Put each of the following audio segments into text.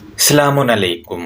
अस्सलामुअलैकुम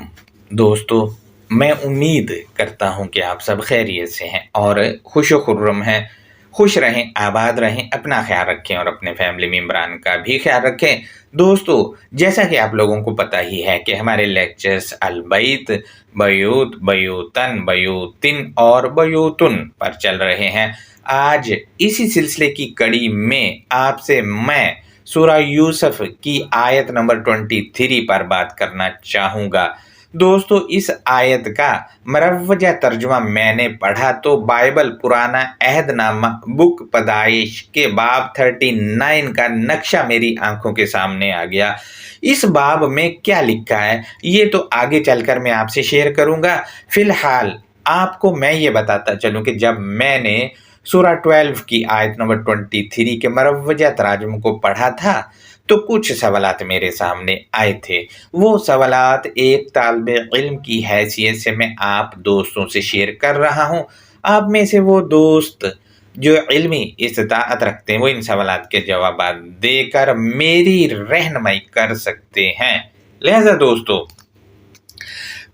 दोस्तों। मैं उम्मीद करता हूँ कि आप सब खैरियत से हैं और खुश व खुर्रम हैं। खुश रहें, आबाद रहें, अपना ख्याल रखें और अपने फैमिली मेम्बरान का भी ख्याल रखें। दोस्तों, जैसा कि आप लोगों को पता ही है कि हमारे लेक्चर्स अलबैत, बयूत, बयूतन, बयूतिन और बयूतुन पर चल रहे हैं। आज इसी सिलसिले की कड़ी में आपसे मैं सूरा यूसुफ की आयत नंबर 23 पर बात करना चाहूँगा। दोस्तों, इस आयत का मुरव्वजा तर्जुमा मैंने पढ़ा तो बाइबल पुराना अहदनामा बुक पैदाइश के बाब 39 का नक्शा मेरी आंखों के सामने आ गया। इस बाब में क्या लिखा है ये तो आगे चलकर मैं आपसे शेयर करूँगा। फ़िलहाल आपको मैं ये बताता चलूँ कि जब मैंने सूरा 12 की आयत नंबर 23 के मुरव्वजा तराजुम को पढ़ा था तो कुछ सवालात मेरे सामने आए थे। वो सवालात एक तालिब इल्म की हैसियत से मैं आप दोस्तों से शेयर कर रहा हूँ। आप में से वो दोस्त जो इल्मी इस्ताअत रखते हैं वो इन सवालात के जवाब देकर मेरी रहनुमाई कर सकते हैं। लिहाजा दोस्तों,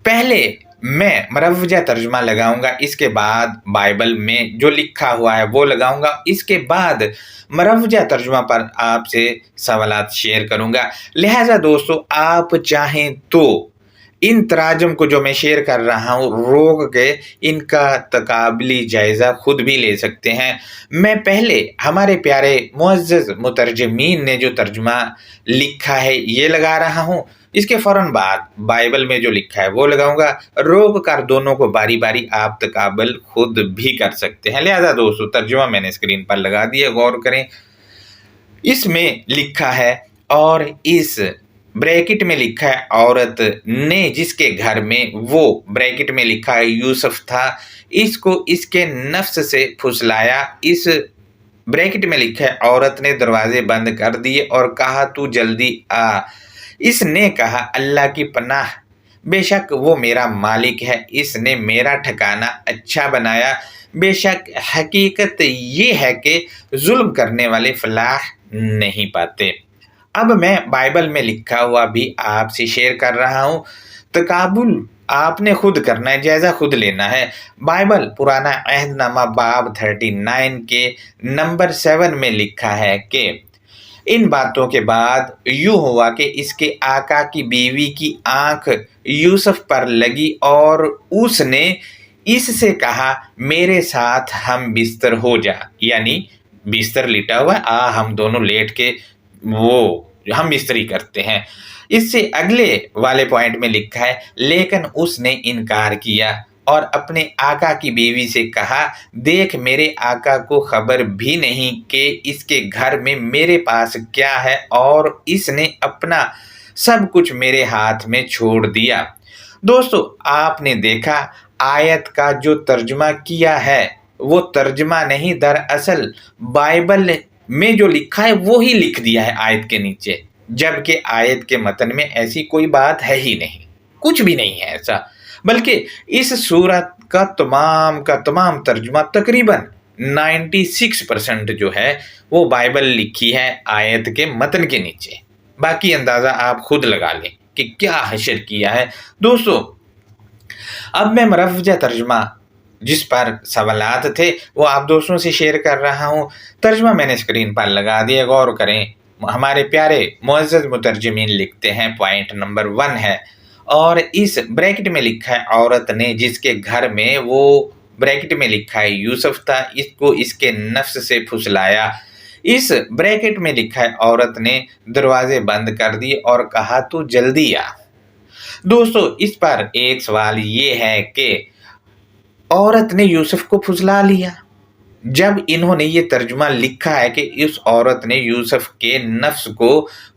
पहले मैं मुरव्वजा तर्जुमा लगाऊंगा, इसके बाद बाइबल में जो लिखा हुआ है वो लगाऊंगा, इसके बाद मुरव्वजा तर्जुमा पर आपसे सवालात शेयर करूंगा। लिहाजा दोस्तों, आप चाहें तो इन तराजम को जो मैं शेयर कर रहा हूँ रोक के इनका तकाबली जायज़ा खुद भी ले सकते हैं। मैं पहले हमारे प्यारे मुअज़्ज़ज़ मुतरजमीन ने जो तर्जुमा लिखा है ये लगा रहा हूँ, इसके फ़ौरन बाद बाइबल में जो लिखा है वो लगाऊंगा। रोक कर दोनों को बारी बारी आप तकाबल खुद भी कर सकते हैं। लिहाजा दोस्तों, तर्जुमा मैंने स्क्रीन पर लगा दिया, गौर करें। इसमें लिखा है और इस ब्रैकेट में लिखा है औरत ने जिसके घर में, वो ब्रैकेट में लिखा है यूसुफ था, इसको इसके नफ्स से फुसलाया। इस ब्रैकेट में लिखा है औरत ने दरवाजे बंद कर दिए और कहा तू जल्दी आ। इसने कहा अल्लाह की पनाह, बेशक वो मेरा मालिक है, इसने मेरा ठिकाना अच्छा बनाया। बेशक हकीकत ये है कि जुल्म करने वाले फलाह नहीं पाते। अब मैं बाइबल में लिखा हुआ भी आपसे शेयर कर रहा हूँ। तकाबुल आपने खुद करना है, जायज़ा खुद लेना है। बाइबल पुराना अहदनामा बाब 39 के नंबर 7 में लिखा है कि इन बातों के बाद यूं हुआ कि इसके आका की बीवी की आंख यूसुफ पर लगी और उसने इससे कहा मेरे साथ हम बिस्तर हो जा, यानी बिस्तर लिटा हुआ, आ हम दोनों लेट के वो हम बिस्तरी करते हैं। इससे अगले वाले पॉइंट में लिखा है लेकिन उसने इनकार किया और अपने आका की बीवी से कहा देख मेरे आका को खबर भी नहीं कि इसके घर में मेरे पास क्या है और इसने अपना सब कुछ मेरे हाथ में छोड़ दिया। दोस्तों, आपने देखा आयत का जो तर्जुमा किया है वो तर्जुमा नहीं, दरअसल बाइबल में जो लिखा है वो ही लिख दिया है आयत के नीचे, जबकि आयत के मतन में ऐसी कोई बात है ही नहीं, कुछ भी नहीं है ऐसा। बल्कि इस सूरत का तमाम तर्जुमा तकरीबन 96% जो है वो बाइबल लिखी है आयत के मतन के नीचे। बाकी अंदाज़ा आप खुद लगा लें कि क्या हशर किया है। दोस्तों, अब मैं मुरव्वजा तर्जुमा जिस पर सवालात थे वो आप दोस्तों से शेयर कर रहा हूँ। तर्जुमा मैंने स्क्रीन पर लगा दिया, गौर करें। हमारे प्यारे मुअज़्ज़ज़ मुतरजमीन लिखते हैं पॉइंट नंबर 1 है और इस ब्रैकेट में लिखा है औरत ने जिसके घर में, वो ब्रैकेट में लिखा है यूसुफ था, इसको इसके नफ्स से फुसलाया। इस ब्रैकेट में लिखा है औरत ने दरवाजे बंद कर दिए और कहा तू जल्दी आ। दोस्तों, इस पर एक सवाल ये है कि औरत ने यूसुफ को फुसला लिया। जब इन्होंने ये तर्जुमा लिखा है कि इस औरत ने यूसुफ के नफ्स को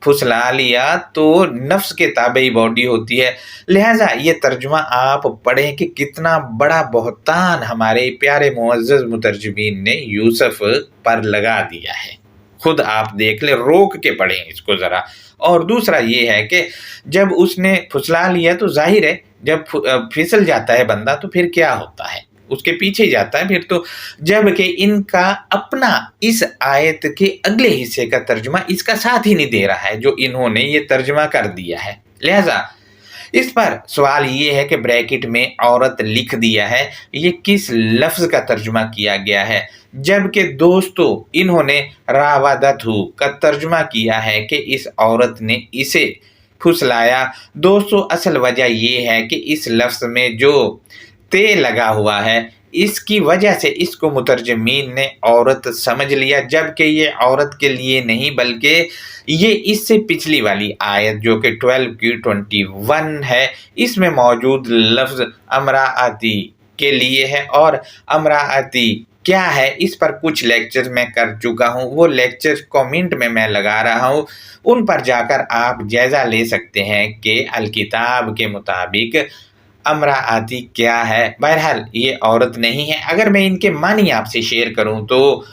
फुसला लिया, तो नफ्स के ताबे बॉडी होती है। लिहाजा ये तर्जुमा आप पढ़ें कि कितना बड़ा बहतान हमारे प्यारे मुअज़्ज़ज़ मुतरजमीन ने यूसुफ पर लगा दिया है। खुद आप देख लें, रोक के पढ़ें इसको ज़रा। और दूसरा ये है कि जब उसने फुसला लिया तो जाहिर है जब फिसल जाता है बंदा तो फिर क्या होता है, उसके पीछे जाता है फिर तो। जबकि इनका अपना इस आयत के अगले हिस्से का तर्जुमा इसका साथ ही नहीं दे रहा है जो इन्होंने ये तर्जुमा कर दिया है। लिहाजा इस पर सवाल ये है कि ब्रैकेट में औरत लिख दिया है, ये किस लफ्ज़ का तर्जुमा किया गया है? जबकि दोस्तों इन्होंने रावादतहू का तर्जुमा किया है कि इस औरत ने इसे फुसलाया। दोस्तों असल वजह ये है कि इस लफ्ज़ में जो ते लगा हुआ है, इसकी वजह से इसको मुतरजमीन ने औरत समझ लिया, जबकि ये औरत के लिए नहीं बल्कि ये इससे पिछली वाली आयत जो कि 12 की 21 है, इसमें मौजूद लफ्ज़ अमराअती के लिए है। और अमराअती क्या है, इस पर कुछ लेक्चर मैं कर चुका हूँ, वो लेक्चर कमेंट में मैं लगा रहा हूँ, उन पर जाकर आप जायज़ा ले सकते हैं कि अलकिताब के मुताबिक अमराअती क्या है। बहरहाल ये औरत नहीं है। अगर मैं इनके मानी आपसे शेयर करूं तो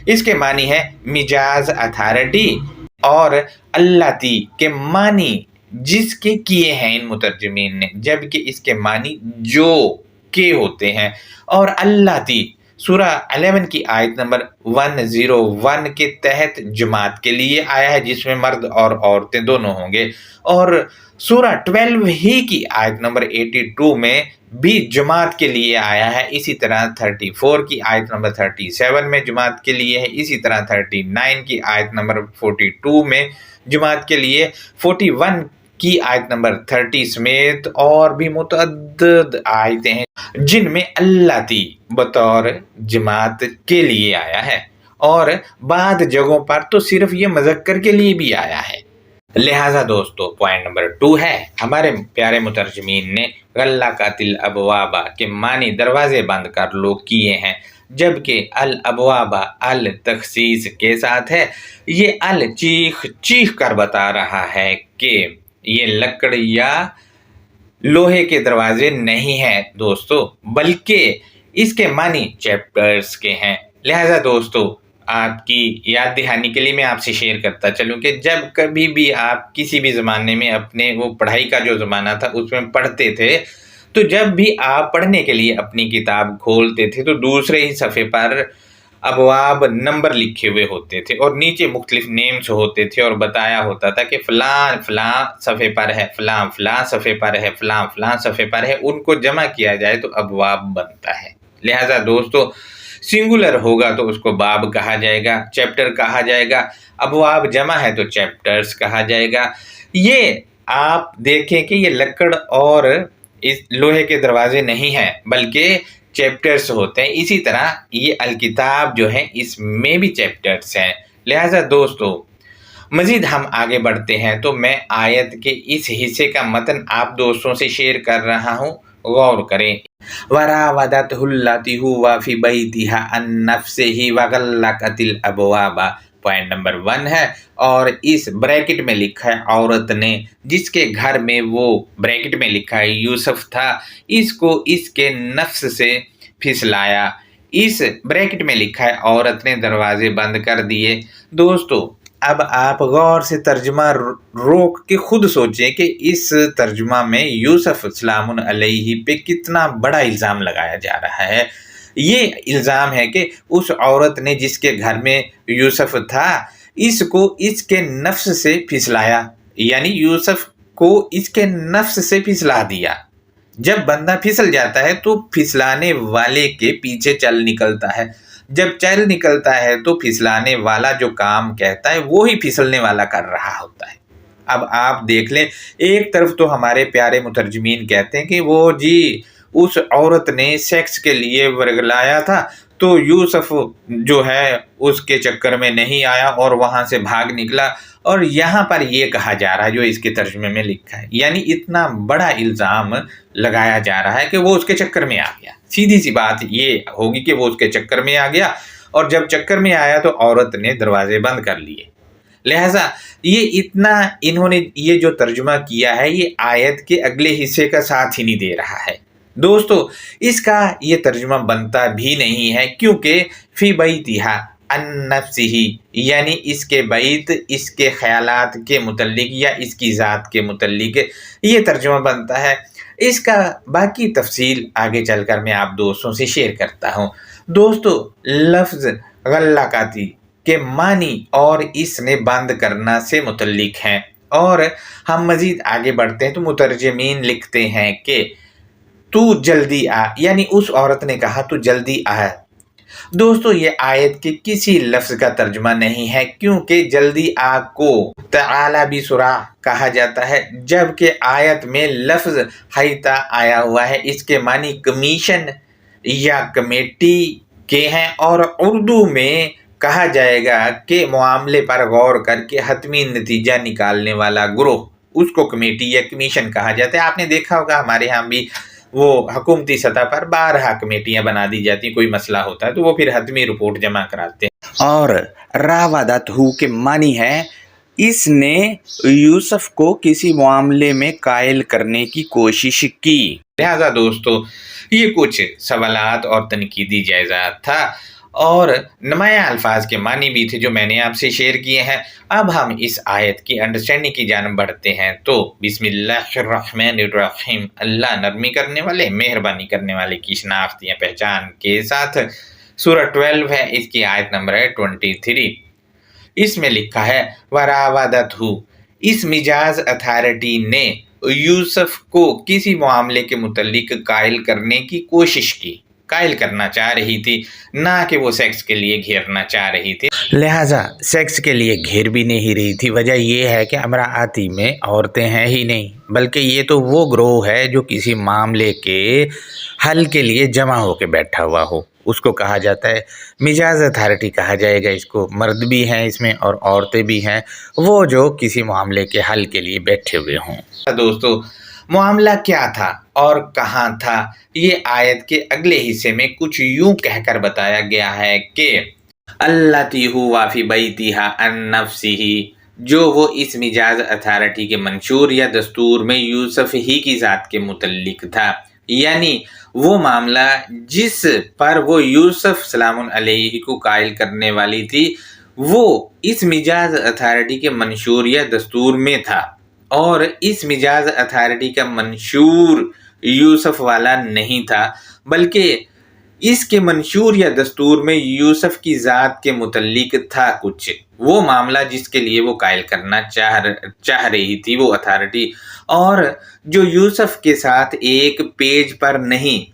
इसके मानी है मिजाज अथॉरिटी, और अल्लाती के मानी जिसके किए हैं इन मुतरजमीन ने, जबकि इसके मानी जो के होते हैं। और अल्लाती सूरा 11 की आयत नंबर 101 के तहत जमात के लिए आया है, जिसमें मर्द और औरतें दोनों होंगे। और सूरा 12 ही की आयत नंबर 82 में भी जमात के लिए आया है। इसी तरह 34 की आयत नंबर 37 में जमात के लिए है। इसी तरह 39 की आयत नंबर 42 में जमात के लिए, 41 की आयत नंबर 30 समेत और भी मुतअद्दिद आयतें हैं जिनमें अल्लाती बतौर जमात के लिए आया है, और बाद जगहों पर तो सिर्फ ये मज़क्कर के लिए भी आया है। लिहाजा दोस्तों पॉइंट नंबर 2 है, हमारे प्यारे मुतरजमीन ने गल्ला कातिल अबवाबा के मानी दरवाजे बंद कर लो किए हैं, जबकि अल अबवाबा अल तखसीस के साथ है। ये अल चीख चीख कर बता रहा है कि ये लकड़ या लोहे के दरवाजे नहीं हैं दोस्तों, बल्कि इसके मानी चैप्टर्स के हैं। लिहाजा दोस्तों आपकी याद दहानी के लिए मैं आपसे शेयर करता चलूँ कि जब कभी भी आप किसी भी ज़माने में अपने वो पढ़ाई का जो ज़माना था उसमें पढ़ते थे, तो जब भी आप पढ़ने के लिए अपनी किताब खोलते थे तो दूसरे ही सफ़े पर अबवाब नंबर लिखे हुए होते थे और नीचे मुख्तलिफ नेम्स होते थे और बताया होता था कि फ़लाँ फ़लाँ सफ़े पर है, फ़लाँ फ़लाँ सफ़े पर है, फ़लाँ फ़लाँ सफ़े पर है। उनको जमा किया जाए तो अबवाब बनता है। लिहाजा दोस्तों सिंगुलर होगा तो उसको बाब कहा जाएगा, चैप्टर कहा जाएगा। अबवाब जमा है तो चैप्टर्स कहा जाएगा। ये आप देखें कि ये लकड़ और इस लोहे के दरवाजे नहीं हैं बल्कि चैप्टर्स होते हैं। इसी तरह ये अलकिताब जो है इसमें भी चैप्टर्स हैं। लिहाजा दोस्तों मज़ीद हम आगे बढ़ते हैं तो मैं आयत के इस हिस्से का मतन आप दोस्तों से शेयर कर रहा हूँ, गौर करें। वरावदतहुल्लती हुवा फी बैतिहा अन नफ्सिही वगल्लकतिल अबवाबा पॉइंट नंबर 1 है, और इस ब्रैकेट में लिखा है औरत ने जिसके घर में वो ब्रैकेट में लिखा है यूसुफ था, इसको इसके नफ्स से फिसलाया। इस ब्रैकेट में लिखा है औरत ने दरवाजे बंद कर दिए। दोस्तों अब आप गौर से तर्जुमा रोक के खुद सोचें कि इस तर्जुमा में यूसुफ सलामुन अलैहि पे कितना बड़ा इल्ज़ाम लगाया जा रहा है। ये इल्ज़ाम है कि उस औरत ने जिसके घर में यूसुफ था इसको इसके नफ्स से फिसलाया, यानी यूसुफ को इसके नफ्स से फिसला दिया। जब बंदा फिसल जाता है तो फिसलाने वाले के पीछे चल निकलता है, जब चल निकलता है तो फिसलाने वाला जो काम कहता है वो ही फिसलने वाला कर रहा होता है। अब आप देख लें, एक तरफ तो हमारे प्यारे मुतरजमीन कहते हैं कि वो जी उस औरत ने सेक्स के लिए वर्गलाया था तो यूसुफ जो है उसके चक्कर में नहीं आया और वहाँ से भाग निकला, और यहाँ पर ये कहा जा रहा है जो इसके तर्जुमे में लिखा है, यानी इतना बड़ा इल्ज़ाम लगाया जा रहा है कि वो उसके चक्कर में आ गया। सीधी सी बात ये होगी कि वो उसके चक्कर में आ गया, और जब चक्कर में आया तो औरत ने दरवाजे बंद कर लिए। लिहाजा ये इतना इन्होंने ये जो तर्जुमा किया है ये आयत के अगले हिस्से का साथ ही नहीं दे रहा है। दोस्तों इसका ये तर्जुमा बनता भी नहीं है, क्योंकि फ़ी बैतिहा अन नफ्सिही यानी इसके बैत इसके ख़यालात के मुतल्लिक या इसकी ज़ात के मुतल्लिक ये तर्जुमा बनता है। इसका बाकी तफसील आगे चलकर मैं आप दोस्तों से शेयर करता हूँ। दोस्तों लफ्ज़ गल्लाकाती के मानी और इसने बंद करना से मुतल्लिक हैं, اور हम मज़ीद आगे बढ़ते हैं तो मुतरजमीन लिखते हैं कि तू जल्दी आ, यानी उस औरत ने कहा तू जल्दी आ। दोस्तों ये आयत के किसी लफ्ज़ का तर्जुमा नहीं है, क्योंकि जल्दी आ को तआला भी सुरा कहा जाता है, जबकि आयत में लफ्ज़ हैता आया हुआ है। इसके मानी कमीशन या कमेटी के हैं और उर्दू में कहा जाएगा कि मामले पर गौर करके हतमी नतीजा निकालने वाला ग्रोह, उसको कमेटी या कमीशन कहा जाता है। आपने देखा होगा हमारे यहाँ भी वो हुकूमती सतह पर 12 कमेटियां बना दी जाती, कोई मसला होता है तो वो फिर हतमी रिपोर्ट जमा कराते हैं। और रावदतहू के मानी है इसने यूसुफ को किसी मामले में कायल करने की कोशिश की। लिहाजा दोस्तों ये कुछ सवालात और तनकीदी जायजा था और नुमाया अल्फाज के मानी भी थे जो मैंने आपसे शेयर किए हैं। अब हम इस आयत की अंडरस्टैंडिंग की जानब बढ़ते हैं। तो बिस्मिल्लाहिर्रहमानिर्रहीम, अल्लाह नरमी करने वाले मेहरबानी करने वाले की शनाख्त या पहचान के साथ। सूरह 12 है, इसकी आयत नंबर है 23। इसमें लिखा है वरावदतहू, इस मिजाज अथॉरिटी ने यूसुफ को किसी मामले के मुतल्लिक कायल करने की कोशिश की। कायल करना चाह रही थी, ना कि वो सेक्स के लिए घेरना चाह रही थी। लिहाजा सेक्स के लिए घेर भी नहीं रही थी। वजह ये है कि अमराती में औरतें हैं ही नहीं, बल्कि ये तो वो ग्रोह है जो किसी मामले के हल के लिए जमा होकर बैठा हुआ हो, उसको कहा जाता है मिजाज अथॉरिटी कहा जाएगा। इसको मर्द भी हैं इसमें और औरतें भी हैं, वो जो किसी मामले के हल के लिए बैठे हुए हों। दोस्तों मामला क्या था और कहाँ था, ये आयत के अगले हिस्से में कुछ यूं कहकर बताया गया है कि अल्लती हुआ फी बैतिहा अन नफ्सिही, जो वो इस मिजाज अथॉरिटी के मंशूर या दस्तूर में यूसुफ ही की ज़ात के मुतल्लिक था। यानी वो मामला जिस पर वो यूसुफ सलामुन अलैहि को कायल करने वाली थी, वो इस मिजाज अथॉरिटी के मंशूर या दस्तूर में था। और इस मिजाज अथॉरिटी का मंशूर यूसुफ वाला नहीं था, बल्कि इसके मंशूर या दस्तूर में यूसुफ की ज़ात के मुतल्लिक था कुछ वो मामला जिसके लिए वो कायल करना चाह रही थी वो अथॉरिटी, और जो यूसुफ के साथ एक पेज पर नहीं,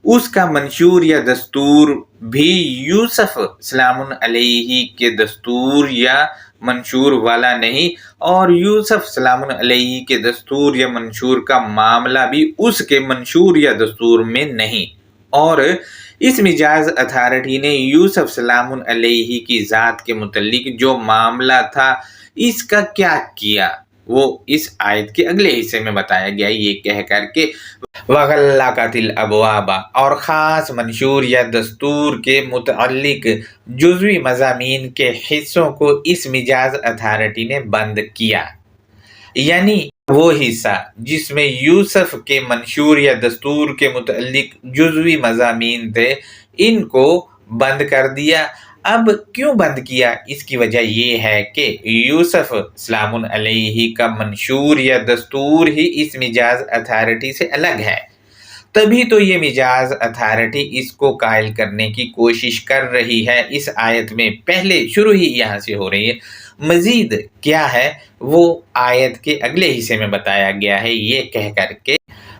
उसका मंशूर या दस्तूर भी यूसुफ सलामुन अलैहि के दस्तूर या मंशूर वाला नहीं, और यूसुफ सलामुन अलैहि के दस्तूर या मंशूर का मामला भी उसके मंशूर या दस्तूर में नहीं। और इस मिजाज अथॉरिटी ने यूसुफ सलामुन अलैहि की ज़ात के मुतल्लिक जो मामला था इसका क्या किया, वो इस आयत के अगले हिस्से में बताया गया। ये कह करके वग़ल्लक़तिल अबवाबा, और ख़ास मंशूर या दस्तूर के मुतअल्लिक जुज़वी मज़ामीन के हिस्सों को इस मिजाज अथॉरिटी ने बंद किया। यानी वो हिस्सा जिसमें यूसुफ के मंशूर या दस्तूर के मुतअल्लिक जुज़वी मज़ामीन थे, इनको बंद कर दिया। अब क्यों बंद किया, इसकी वजह ये है कि यूसुफ सलामुन अलैहि का मंशूर या दस्तूर ही इस मिजाज अथॉरिटी से अलग है, तभी तो ये मिजाज अथॉरिटी इसको कायल करने की कोशिश कर रही है। इस आयत में पहले शुरू ही यहाँ से हो रही है। मज़ीद क्या है वो आयत के अगले हिस्से में बताया गया है। ये कह करके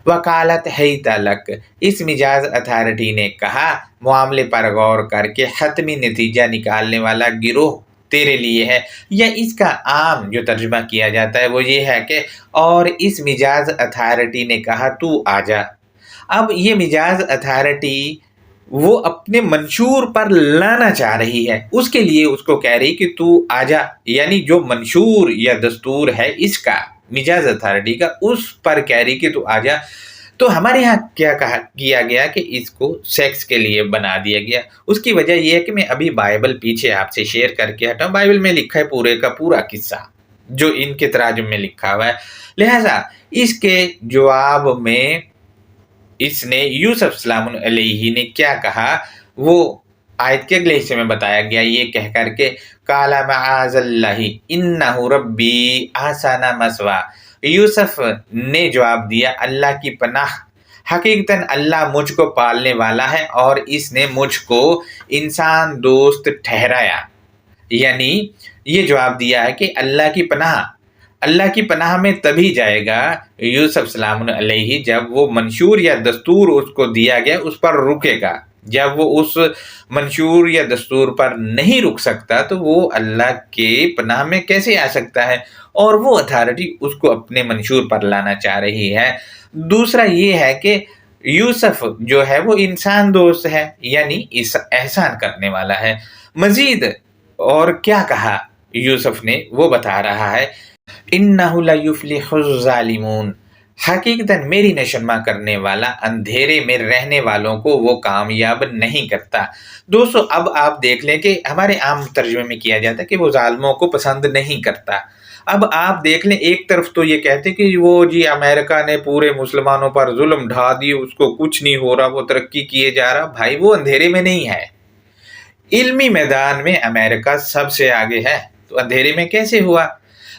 वकालत हैता लक, इस मिजाज अथॉरिटी ने कहा मामले पर गौर करके हतमी नतीजा निकालने वाला गिरोह तेरे लिए है। या इसका आम जो तर्जुमा किया जाता है वो ये है कि और इस मिजाज अथॉरिटी ने कहा तू आजा। अब ये मिजाज अथॉरिटी वो अपने मंशूर पर लाना चाह रही है, उसके लिए उसको कह रही कि तू आजा, यानी जो मंशूर या दस्तूर है इसका मिजाज अथॉरिटी का, उस पर कह रही कि तू आजा। तो हमारे यहाँ क्या कहा किया गया कि इसको सेक्स के लिए बना दिया गया। उसकी वजह यह है कि मैं अभी बाइबल पीछे आपसे शेयर करके हटा, बाइबल में लिखा है पूरे का पूरा किस्सा जो इनके तराजुम में लिखा हुआ है। लिहाजा इसके जवाब में इसने यूसुफ सलामुन अलैहि ने क्या कहा वो आयत के अगले हिस्से में बताया गया। ये कह करके काला मआज़ल्लाहि इन्नहु रब्बी आसाना मसवा, यूसुफ ने जवाब दिया अल्लाह की पनाह, हकीकतन अल्लाह मुझको पालने वाला है और इसने मुझको इंसान दोस्त ठहराया। यानी ये जवाब दिया है कि अल्लाह की पनाह, اللہ کی پناہ میں تبھی جائے گا یوسف سلام علیہ جب وہ منشور یا دستور اس کو دیا گیا اس پر رکے گا۔ جب وہ اس منشور یا دستور پر نہیں رک سکتا تو وہ اللہ کے پناہ میں کیسے آ سکتا ہے، اور وہ اتھارٹی اس کو اپنے منشور پر لانا چاہ رہی ہے۔ دوسرا یہ ہے کہ یوسف جو ہے وہ انسان دوست ہے، یعنی احسان کرنے والا ہے۔ مزید اور کیا کہا یوسف نے وہ بتا رہا ہے، اِنَّهُ لَيُفْلِحُ الظَّالِمُونَ، حقیقتاً میری نشانما کرنے والا اندھیرے میں رہنے والوں کو وہ کامیاب نہیں کرتا۔ دوستو اب آپ دیکھ لیں کہ ہمارے عام ترجمے میں کیا جاتا ہے کہ وہ ظالموں کو پسند نہیں کرتا۔ اب آپ دیکھ لیں، ایک طرف تو یہ کہتے کہ وہ جی امریکہ نے پورے مسلمانوں پر ظلم ڈھا دی، اس کو کچھ نہیں ہو رہا، وہ ترقی کیے جا رہا۔ بھائی وہ اندھیرے میں نہیں ہے، علمی میدان میں امریکہ سب سے آگے ہے، تو اندھیرے میں کیسے ہوا؟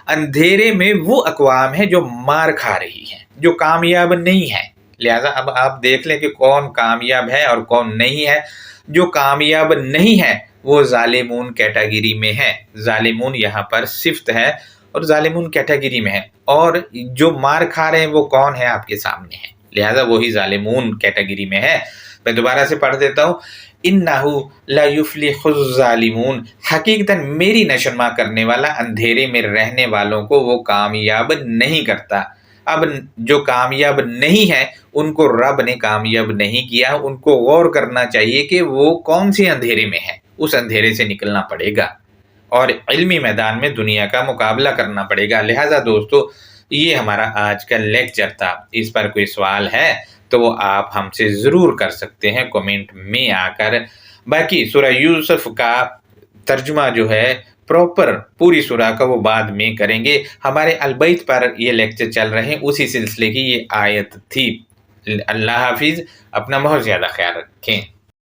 اندھیرے میں وہ اقوام ہے جو مار کھا رہی ہے، جو کامیاب نہیں ہے۔ لہٰذا اب آپ دیکھ لیں کہ کون کامیاب ہے اور کون نہیں ہے۔ جو کامیاب نہیں ہے وہ ظالمون کیٹیگری میں ہے۔ ظالمون یہاں پر صفت ہے اور ظالمون کیٹیگری میں ہے، اور جو مار کھا رہے ہیں وہ کون ہے آپ کے سامنے ہے، لہٰذا وہی ظالمون کیٹیگری میں ہے۔ میں دوبارہ سے پڑھ دیتا ہوں، اِنَّهُ لَيُفْلِحُ الظَّالِمُونَ، حقیقتاً میری نشانما کرنے والا اندھیرے میں رہنے والوں کو وہ کامیاب نہیں کرتا۔ اب جو کامیاب نہیں ہے ان کو رب نے کامیاب نہیں کیا، ان کو غور کرنا چاہیے کہ وہ کون سے اندھیرے میں ہے، اس اندھیرے سے نکلنا پڑے گا اور علمی میدان میں دنیا کا مقابلہ کرنا پڑے گا۔ لہٰذا دوستو یہ ہمارا آج کا لیکچر تھا، اس پر کوئی سوال ہے تو وہ آپ ہم سے ضرور کر سکتے ہیں کومنٹ میں آ کر۔ باقی سورہ یوسف کا ترجمہ جو ہے پراپر پوری سورہ کا وہ بعد میں کریں گے۔ ہمارے البیت پر یہ لیکچر چل رہے ہیں، اسی سلسلے کی یہ آیت تھی۔ اللہ حافظ، اپنا بہت زیادہ خیال رکھیں۔